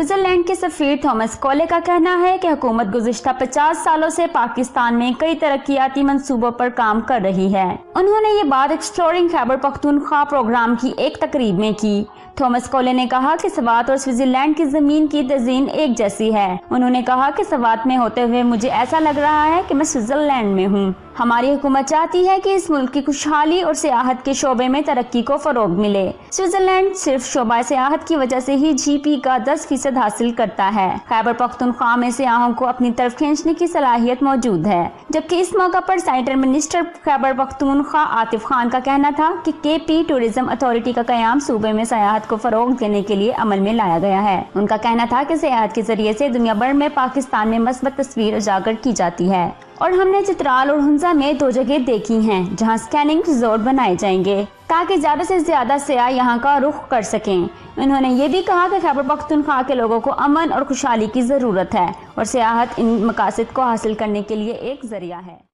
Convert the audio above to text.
Switzerland کے سفیر Thomas کولے کا کہنا ہے کہ حکومت گزشتہ 50 سالوں سے پاکستان میں کئی ترقیاتی منصوبوں پر کام کر رہی ہے۔ انہوں نے یہ بات ایکسپلورنگ خیبر پختونخوا پروگرام کی ایک تقریب میں کی۔ تھامس کولے نے کہا کہ سوات اور سوئٹزرلینڈ کی زمین کی تزئین ایک جیسی ہے۔ انہوں نے کہا کہ سوات میں ہوتے ہوئے مجھے ایسا لگ رہا ہے کہ میں سوئٹزرلینڈ میں ہوں۔ ہماری حکومت چاہتی ہے کہ اس ملک کی خوشحالی اور سیاحت کے شعبے میں ترقی کو فروغ ملے۔ سوئٹزرلینڈ صرف شعبہ سیاحت کی وجہ سے ہی جی پی کا 10% حاصل کرتا ہے۔ خیبر پختونخوا میں سیاحوں کو اپنی طرف کھینچنے کی صلاحیت موجود ہے، جبکہ اس موقع پر سینٹرل منسٹر خیبر پختونخوا عاطف خان کا کہنا تھا کہ کے پی ٹورزم اتھارٹی کا قیام صوبے میں سیاحت کو فروغ دینے کے لیے عمل میں لایا گیا ہے۔ ان کا کہنا تھا کہ سیاحت کے ذریعے سے دنیا بھر میں پاکستان میں مثبت تصویر اجاگر کی جاتی ہے، اور ہم نے چترال اور ہنزا میں 2 جگہ دیکھی ہیں جہاں اسکیننگ ریزورٹ بنائے جائیں گے تاکہ زیادہ سے زیادہ سیاح یہاں کا رخ کر سکیں۔ انہوں نے یہ بھی کہا کہ خیبر پختونخوا کے لوگوں کو امن اور خوشحالی کی ضرورت ہے، اور سیاحت ان مقاصد کو حاصل کرنے کے لیے ایک ذریعہ ہے۔